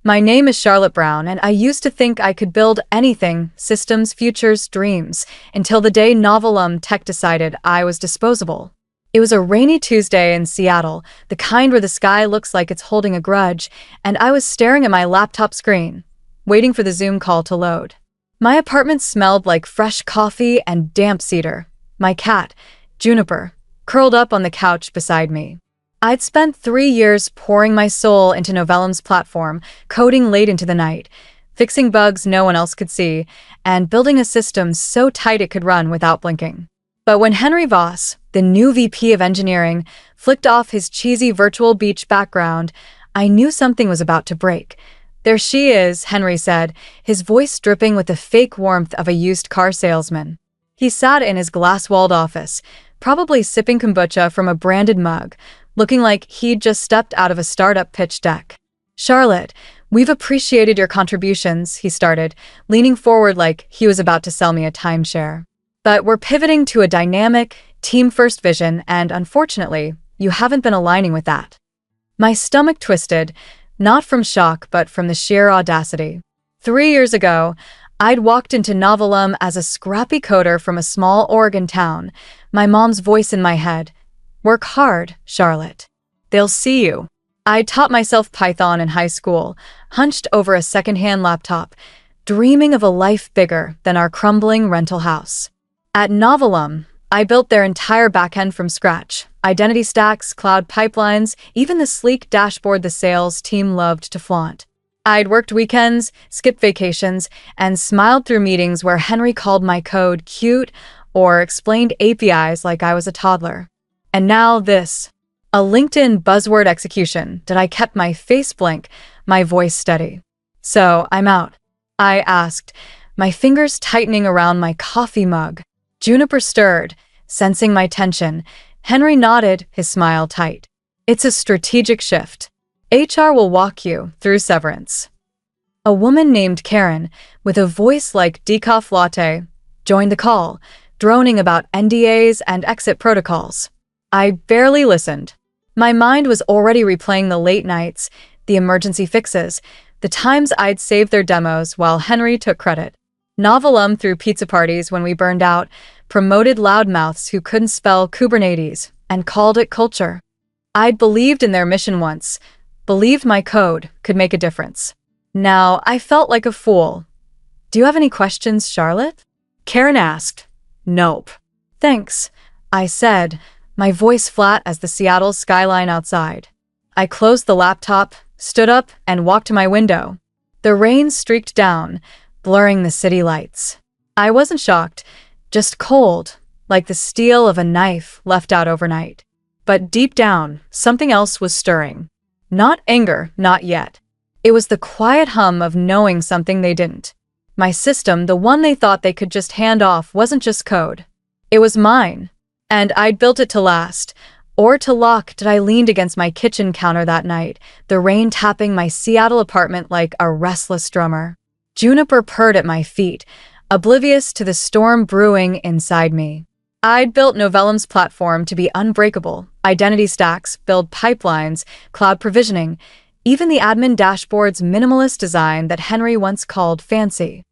My name is Charlotte Brown, and I used to think I could build anything, systems, futures, dreams, until the day Novelum Tech decided I was disposable. It was a rainy Tuesday in Seattle, the kind where the sky looks like it's holding a grudge, and I was staring at my laptop screen, waiting for the Zoom call to load. My apartment smelled like fresh coffee and damp cedar. My cat, Juniper, curled up on the couch beside me. I'd spent 3 years pouring my soul into Novellum's platform, coding late into the night, fixing bugs no one else could see, and building a system so tight it could run without blinking. But when Henry Voss, the new VP of engineering, flicked off his cheesy virtual beach background, I knew something was about to break. "There she is," Henry said, his voice dripping with the fake warmth of a used car salesman. He sat in his glass-walled office, probably sipping kombucha from a branded mug, looking like he'd just stepped out of a startup pitch deck. "Charlotte, we've appreciated your contributions," he started, leaning forward like he was about to sell me a timeshare. "But we're pivoting to a dynamic, team-first vision, and unfortunately, you haven't been aligning with that." My stomach twisted, not from shock, but from the sheer audacity. 3 years ago, I'd walked into Novelum as a scrappy coder from a small Oregon town, my mom's voice in my head. "Work hard, Charlotte. They'll see you." I taught myself Python in high school, hunched over a secondhand laptop, dreaming of a life bigger than our crumbling rental house. At Novelum, I built their entire backend from scratch. Identity stacks, cloud pipelines, even the sleek dashboard the sales team loved to flaunt. I'd worked weekends, skipped vacations, and smiled through meetings where Henry called my code cute or explained APIs like I was a toddler. And now this, a LinkedIn buzzword execution that I kept my face blank, my voice steady. "So, I'm out?" I asked, my fingers tightening around my coffee mug. Juniper stirred, sensing my tension. Henry nodded, his smile tight. "It's a strategic shift. HR will walk you through severance." A woman named Karen, with a voice like decaf latte, joined the call, droning about NDAs and exit protocols. I barely listened. My mind was already replaying the late nights, the emergency fixes, the times I'd saved their demos while Henry took credit. Novelum threw pizza parties when we burned out, promoted loudmouths who couldn't spell Kubernetes, and called it culture. I'd believed in their mission once, believed my code could make a difference. Now I felt like a fool. "Do you have any questions, Charlotte?" Karen asked. "Nope." "Thanks," I said, my voice flat as the Seattle skyline outside. I closed the laptop, stood up, and walked to my window. The rain streaked down, blurring the city lights. I wasn't shocked, just cold, like the steel of a knife left out overnight. But deep down, something else was stirring. Not anger, not yet. It was the quiet hum of knowing something they didn't. My system, the one they thought they could just hand off, wasn't just code. It was mine. And I'd built it to last, or to lock. I leaned against my kitchen counter that night, the rain tapping my Seattle apartment like a restless drummer. Juniper purred at my feet, oblivious to the storm brewing inside me. I'd built Novellum's platform to be unbreakable, identity stacks, build pipelines, cloud provisioning, even the admin dashboard's minimalist design that Henry once called fancy.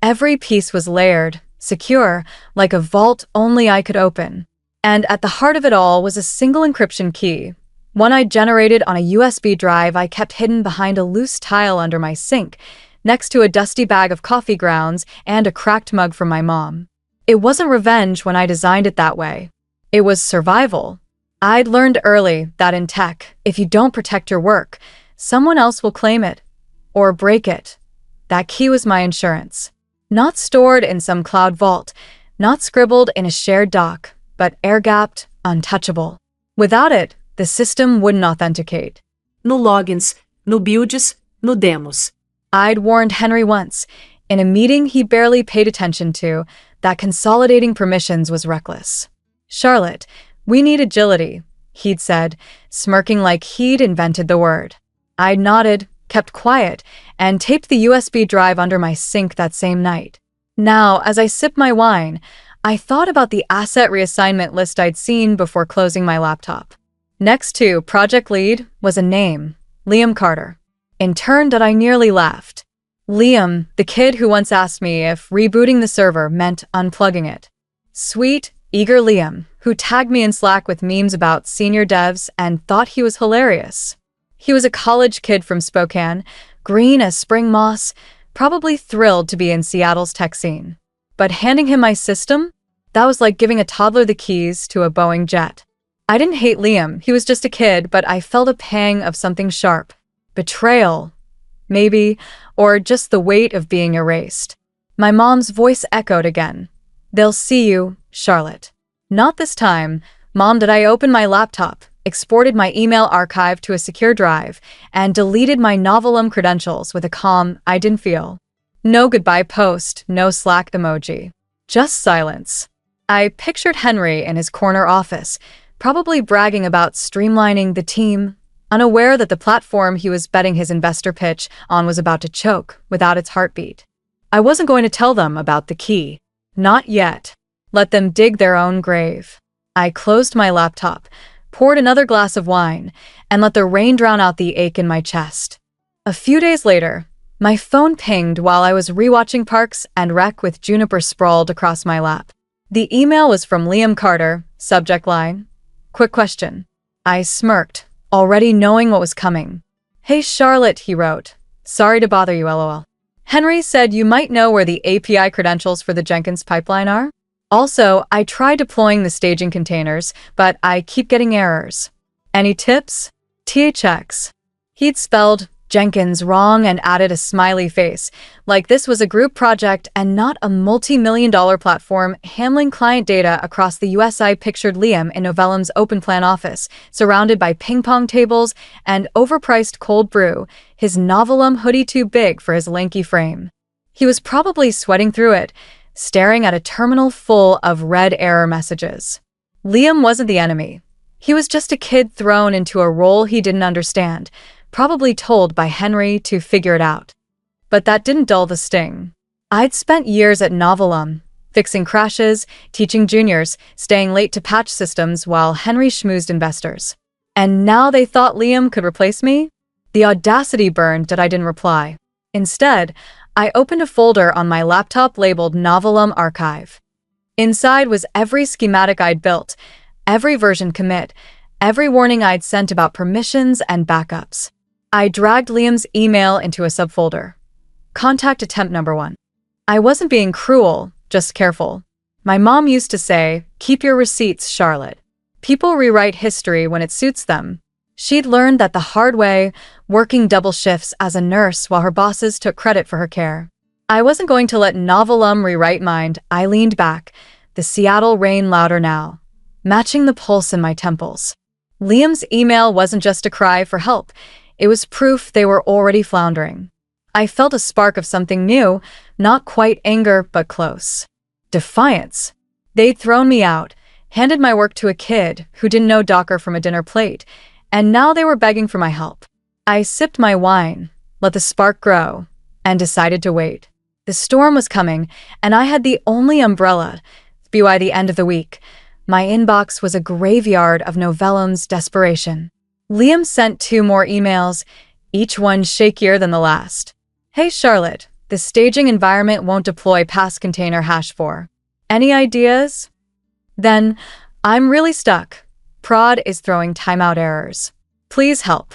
Every piece was layered, secure, like a vault only I could open. And at the heart of it all was a single encryption key, one I generated on a USB drive I kept hidden behind a loose tile under my sink, next to a dusty bag of coffee grounds and a cracked mug from my mom. It wasn't revenge when I designed it that way. It was survival. I'd learned early that in tech, if you don't protect your work, someone else will claim it or break it. That key was my insurance. Not stored in some cloud vault, not scribbled in a shared doc, but air-gapped, untouchable. Without it, the system wouldn't authenticate. No logins, no builds, no demos. I'd warned Henry once, in a meeting he barely paid attention to, that consolidating permissions was reckless. "Charlotte, we need agility," he'd said, smirking like he'd invented the word. I'd nodded, kept quiet, and taped the USB drive under my sink that same night. Now, as I sipped my wine, I thought about the asset reassignment list I'd seen before closing my laptop. Next to Project Lead was a name, Liam Carter. Intern that I nearly laughed. Liam, the kid who once asked me if rebooting the server meant unplugging it. Sweet, eager Liam, who tagged me in Slack with memes about senior devs and thought he was hilarious. He was a college kid from Spokane, green as spring moss, probably thrilled to be in Seattle's tech scene. But handing him my system? That was like giving a toddler the keys to a Boeing jet. I didn't hate Liam, he was just a kid, but I felt a pang of something sharp. Betrayal, maybe, or just the weight of being erased. My mom's voice echoed again. They'll see you, Charlotte. Not this time. Mom, did I open my laptop, exported my email archive to a secure drive, and deleted my Novelum credentials with a calm I didn't feel. No goodbye post, no Slack emoji. Just silence. I pictured Henry in his corner office, probably bragging about streamlining the team, unaware that the platform he was betting his investor pitch on was about to choke without its heartbeat. I wasn't going to tell them about the key. Not yet. Let them dig their own grave. I closed my laptop, poured another glass of wine, and let the rain drown out the ache in my chest. A few days later, my phone pinged while I was rewatching Parks and Rec with Juniper sprawled across my lap. The email was from Liam Carter, subject line, "Quick question." I smirked, already knowing what was coming. "Hey Charlotte," he wrote. "Sorry to bother you, lol. Henry said you might know where the API credentials for the Jenkins pipeline are? Also, I tried deploying the staging containers, but I keep getting errors. Any tips? THX. He'd spelled Jenkins wrong and added a smiley face, like this was a group project and not a multi-million-dollar platform handling client data across the US. I pictured Liam in Novellum's open plan office, surrounded by ping-pong tables and overpriced cold brew, his Novelum hoodie too big for his lanky frame. He was probably sweating through it, staring at a terminal full of red error messages. Liam wasn't the enemy. He was just a kid thrown into a role he didn't understand, probably told by Henry to figure it out. But that didn't dull the sting. I'd spent years at Novelum, fixing crashes, teaching juniors, staying late to patch systems while Henry schmoozed investors. And now they thought Liam could replace me? The audacity burned that I didn't reply. Instead, I opened a folder on my laptop labeled Novelum Archive. Inside was every schematic I'd built, every version commit, every warning I'd sent about permissions and backups. I dragged Liam's email into a subfolder. Contact attempt number 1. I wasn't being cruel, just careful. My mom used to say, "Keep your receipts, Charlotte. People rewrite history when it suits them." She'd learned that the hard way, working double shifts as a nurse while her bosses took credit for her care. I wasn't going to let Novelum rewrite mine. I leaned back, the Seattle rain louder now, matching the pulse in my temples. Liam's email wasn't just a cry for help. It was proof they were already floundering. I felt a spark of something new, not quite anger, but close. Defiance. They'd thrown me out, handed my work to a kid who didn't know Docker from a dinner plate, and now they were begging for my help. I sipped my wine, let the spark grow, and decided to wait. The storm was coming, and I had the only umbrella. By the end of the week, my inbox was a graveyard of Novellum's desperation. Liam sent 2 more emails, each one shakier than the last. "Hey Charlotte, the staging environment won't deploy pass container hash 4. Any ideas?" Then, "I'm really stuck. Prod is throwing timeout errors. Please help."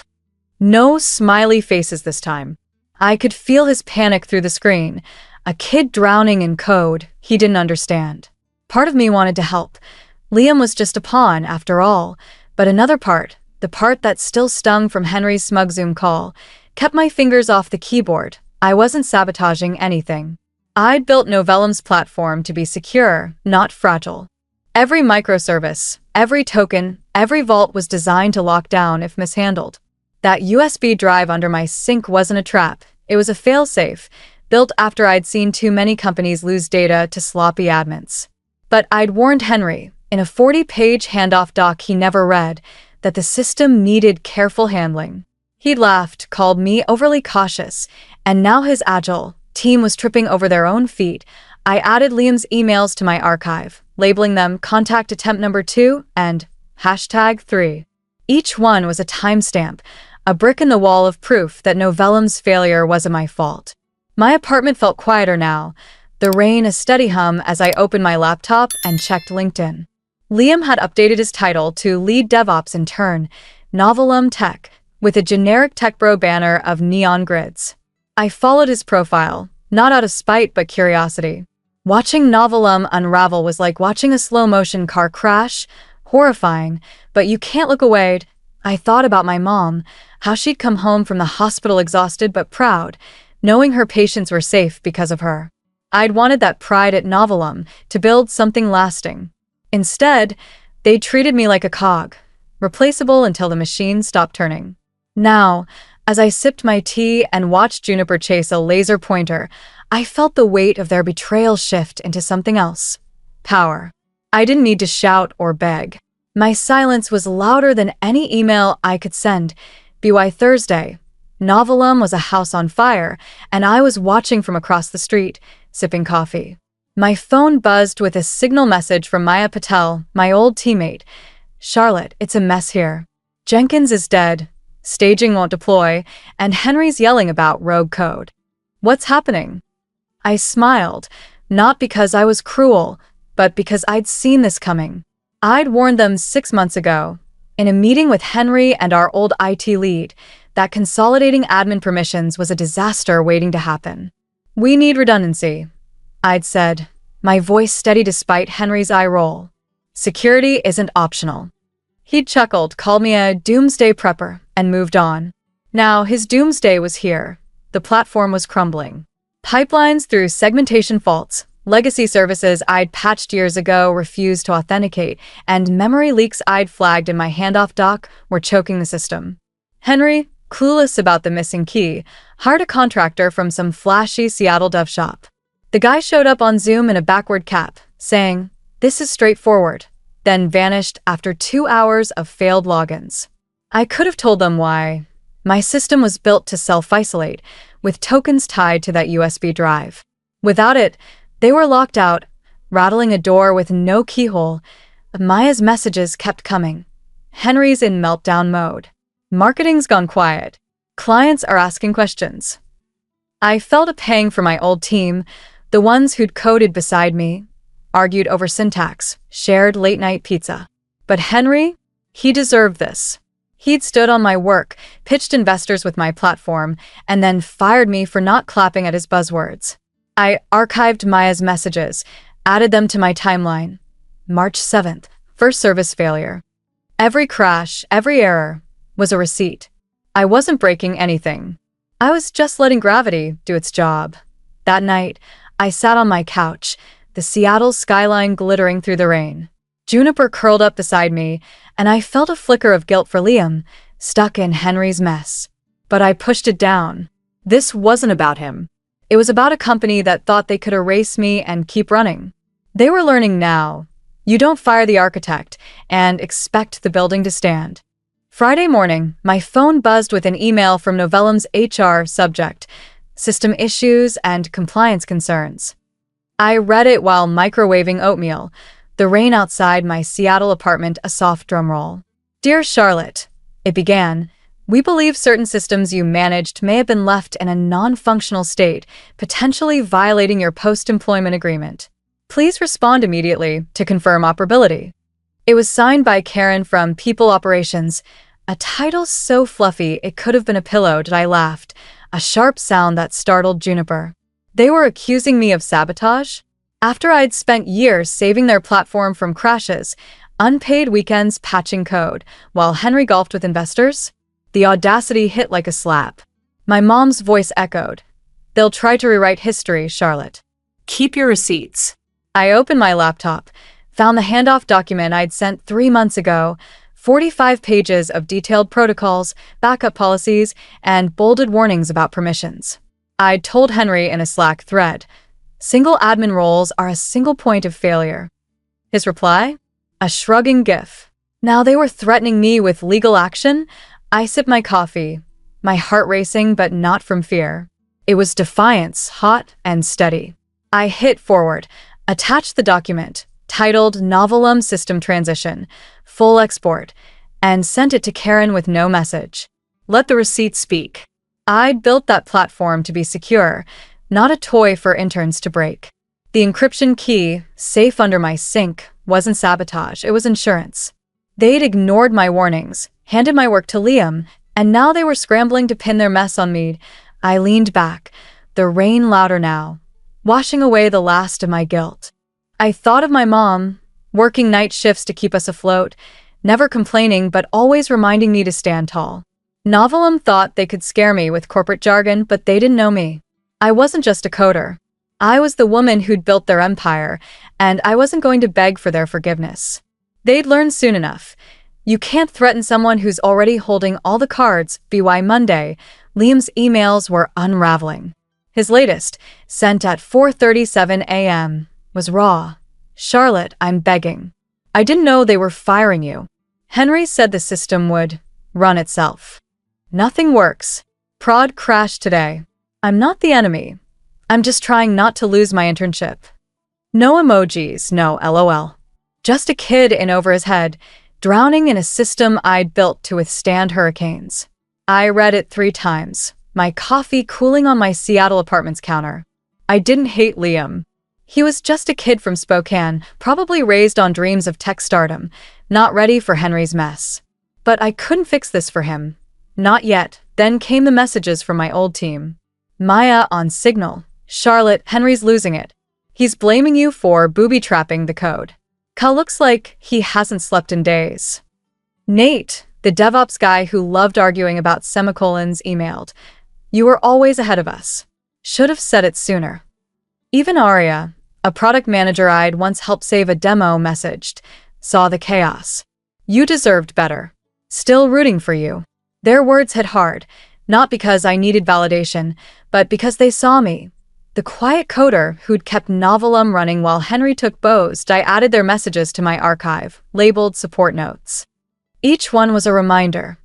No smiley faces this time. I could feel his panic through the screen, a kid drowning in code he didn't understand. Part of me wanted to help. Liam was just a pawn, after all, but another part, the part that still stung from Henry's smug Zoom call, kept my fingers off the keyboard. I wasn't sabotaging anything. I'd built Novellum's platform to be secure, not fragile. Every microservice, every token, every vault was designed to lock down if mishandled. That USB drive under my sink wasn't a trap. It was a failsafe, built after I'd seen too many companies lose data to sloppy admins. But I'd warned Henry, in a 40-page handoff doc he never read, that the system needed careful handling. He'd laughed, called me overly cautious, and now his agile team was tripping over their own feet. I added Liam's emails to my archive, labeling them contact attempt number 2 and #3. Each one was a timestamp, a brick in the wall of proof that Novellum's failure wasn't my fault. My apartment felt quieter now, the rain a steady hum as I opened my laptop and checked LinkedIn. Liam had updated his title to Lead DevOps Intern, Novellum Tech, with a generic tech bro banner of neon grids. I followed his profile, not out of spite but curiosity. Watching Novellum unravel was like watching a slow-motion car crash, horrifying, but you can't look away. I thought about my mom, how she'd come home from the hospital exhausted but proud, knowing her patients were safe because of her. I'd wanted that pride at Novellum to build something lasting. Instead, they treated me like a cog, replaceable until the machine stopped turning. Now, as I sipped my tea and watched Juniper chase a laser pointer, I felt the weight of their betrayal shift into something else. Power. I didn't need to shout or beg. My silence was louder than any email I could send. BY Thursday. Novellum was a house on fire, and I was watching from across the street, sipping coffee. My phone buzzed with a signal message from Maya Patel, my old teammate. Charlotte, it's a mess here. Jenkins is dead, staging won't deploy, and Henry's yelling about rogue code. What's happening? I smiled, not because I was cruel, but because I'd seen this coming. I'd warned them 6 months ago, in a meeting with Henry and our old IT lead, that consolidating admin permissions was a disaster waiting to happen. We need redundancy, I'd said, my voice steady despite Henry's eye roll. Security isn't optional. He'd chuckled, called me a doomsday prepper, and moved on. Now, his doomsday was here. The platform was crumbling. Pipelines through segmentation faults, legacy services I'd patched years ago refused to authenticate, and memory leaks I'd flagged in my handoff doc were choking the system. Henry, clueless about the missing key, hired a contractor from some flashy Seattle dev shop. The guy showed up on Zoom in a backward cap, saying, "This is straightforward," then vanished after 2 hours of failed logins. I could have told them why. My system was built to self-isolate, with tokens tied to that USB drive. Without it, they were locked out, rattling a door with no keyhole. Maya's messages kept coming. Henry's in meltdown mode. Marketing's gone quiet. Clients are asking questions. I felt a pang for my old team, the ones who'd coded beside me, argued over syntax, shared late-night pizza. But Henry? He deserved this. He'd stood on my work, pitched investors with my platform, and then fired me for not clapping at his buzzwords. I archived Maya's messages, added them to my timeline. March 7th, first service failure. Every crash, every error, was a receipt. I wasn't breaking anything. I was just letting gravity do its job. That night, I sat on my couch, the Seattle skyline glittering through the rain. Juniper curled up beside me, and I felt a flicker of guilt for Liam, stuck in Henry's mess. But I pushed it down. This wasn't about him. It was about a company that thought they could erase me and keep running. They were learning now. You don't fire the architect and expect the building to stand. Friday morning, my phone buzzed with an email from Novellum's HR subject, system issues and compliance concerns. I read it while microwaving oatmeal, the rain outside my Seattle apartment a soft drum roll. Dear Charlotte, it began, we believe certain systems you managed may have been left in a non-functional state, potentially violating your post-employment agreement. Please respond immediately to confirm operability. It was signed by Karen from People Operations, a title so fluffy it could have been a pillow. I laughed, a sharp sound that startled Juniper. They were accusing me of sabotage? After I'd spent years saving their platform from crashes, unpaid weekends patching code, while Henry golfed with investors? The audacity hit like a slap. My mom's voice echoed. They'll try to rewrite history, Charlotte. Keep your receipts. I opened my laptop, found the handoff document I'd sent 3 months ago, 45 pages of detailed protocols, backup policies, and bolded warnings about permissions. I'd told Henry in a Slack thread, single admin roles are a single point of failure. His reply? A shrugging gif. Now they were threatening me with legal action? I sipped my coffee, my heart racing but not from fear. It was defiance, hot and steady. I hit forward, attached the document, titled Novellum System Transition, full export, and sent it to Karen with no message. Let the receipts speak. I built that platform to be secure, not a toy for interns to break. The encryption key, safe under my sink, wasn't sabotage, it was insurance. They'd ignored my warnings, handed my work to Liam, and now they were scrambling to pin their mess on me. I leaned back, the rain louder now, washing away the last of my guilt. I thought of my mom, working night shifts to keep us afloat, never complaining but always reminding me to stand tall. Novelum thought they could scare me with corporate jargon, but they didn't know me. I wasn't just a coder. I was the woman who'd built their empire, and I wasn't going to beg for their forgiveness. They'd learn soon enough. You can't threaten someone who's already holding all the cards. By Monday, Liam's emails were unraveling. His latest, sent at 4:37 a.m., was raw. Charlotte, I'm begging. I didn't know they were firing you. Henry said the system would run itself. Nothing works. Prod crashed today. I'm not the enemy. I'm just trying not to lose my internship. No emojis, no LOL. Just a kid in over his head, drowning in a system I'd built to withstand hurricanes. I read it 3 times, my coffee cooling on my Seattle apartment's counter. I didn't hate Liam. He was just a kid from Spokane, probably raised on dreams of tech stardom, not ready for Henry's mess. But I couldn't fix this for him. Not yet. Then came the messages from my old team. Maya on Signal. Charlotte, Henry's losing it. He's blaming you for booby-trapping the code. Cal looks like he hasn't slept in days. Nate, the DevOps guy who loved arguing about semicolons, emailed. You were always ahead of us. Should have said it sooner. Even Aria, a product manager I'd once helped save a demo, messaged. Saw the chaos. You deserved better. Still rooting for you. Their words hit hard, not because I needed validation, but because they saw me. The quiet coder who'd kept Novelum running while Henry took bows. I added their messages to my archive, labeled support notes. Each one was a reminder.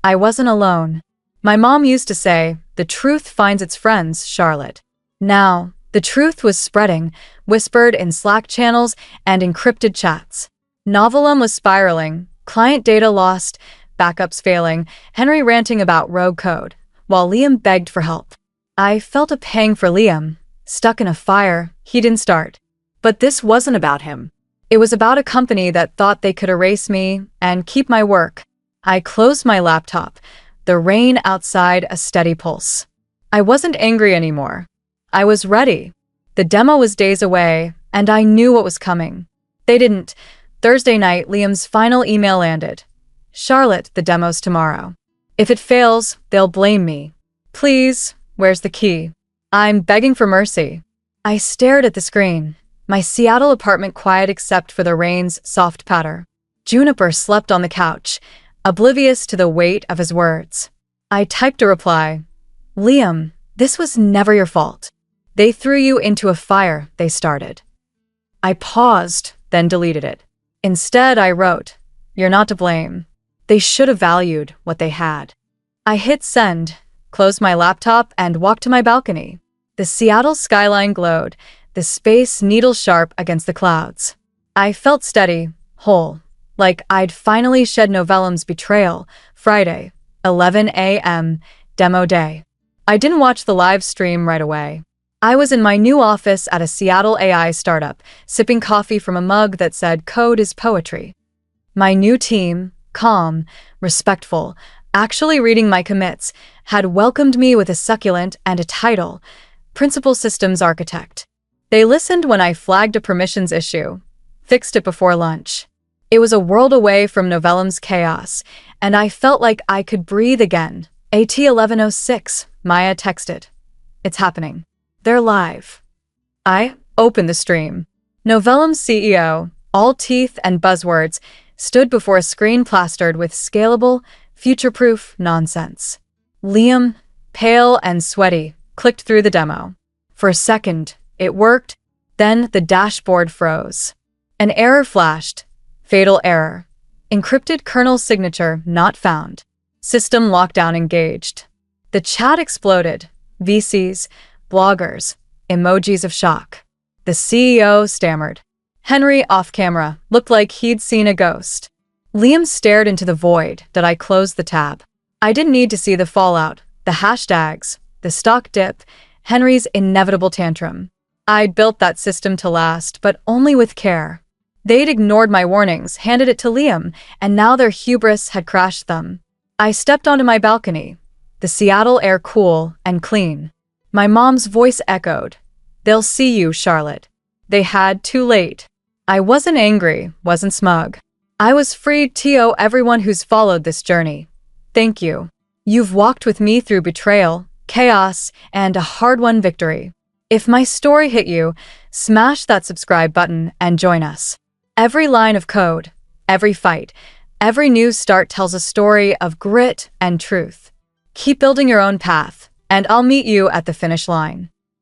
I wasn't alone. My mom used to say, the truth finds its friends, Charlotte. Now, the truth was spreading, whispered in Slack channels and encrypted chats. Novelum was spiraling, client data lost, backups failing, Henry ranting about rogue code, while Liam begged for help. I felt a pang for Liam, stuck in a fire he didn't start. But this wasn't about him. It was about a company that thought they could erase me and keep my work. I closed my laptop, the rain outside a steady pulse. I wasn't angry anymore. I was ready. The demo was days away, and I knew what was coming. They didn't. Thursday night, Liam's final email landed. Charlotte, the demo's tomorrow. If it fails, they'll blame me. Please, where's the key? I'm begging for mercy. I stared at the screen, my Seattle apartment quiet except for the rain's soft patter. Juniper slept on the couch, oblivious to the weight of his words. I typed a reply. Liam, this was never your fault. They threw you into a fire they started. I paused, then deleted it. Instead, I wrote, you're not to blame. They should have valued what they had. I hit send, closed my laptop, and walked to my balcony. The Seattle skyline glowed, the space needle-sharp against the clouds. I felt steady, whole, like I'd finally shed Novelum's betrayal. Friday, 11 a.m., demo day. I didn't watch the live stream right away. I was in my new office at a Seattle AI startup, sipping coffee from a mug that said, "Code is poetry." My new team, calm, respectful, actually reading my commits, had welcomed me with a succulent and a title, Principal Systems Architect. They listened when I flagged a permissions issue, fixed it before lunch. It was a world away from Novelum's chaos, and I felt like I could breathe again. AT 1106, Maya texted. It's happening. They're live. I opened the stream. Novelum's CEO, all teeth and buzzwords, stood before a screen plastered with scalable, future-proof nonsense. Liam, pale and sweaty, clicked through the demo. For a second, it worked. Then the dashboard froze. An error flashed. Fatal error. Encrypted kernel signature not found. System lockdown engaged. The chat exploded. VCs, bloggers, emojis of shock. The CEO stammered. Henry, off camera, looked like he'd seen a ghost. Liam stared into the void that I closed the tab. I didn't need to see the fallout, the hashtags, the stock dip, Henry's inevitable tantrum. I'd built that system to last, but only with care. They'd ignored my warnings, handed it to Liam, and now their hubris had crashed them. I stepped onto my balcony, the Seattle air cool and clean. My mom's voice echoed. "They'll see you, Charlotte." They had, too late. I wasn't angry, wasn't smug. I was free to owe everyone who's followed this journey. Thank you. You've walked with me through betrayal, chaos, and a hard-won victory. If my story hit you, smash that subscribe button and join us. Every line of code, every fight, every new start tells a story of grit and truth. Keep building your own path, and I'll meet you at the finish line.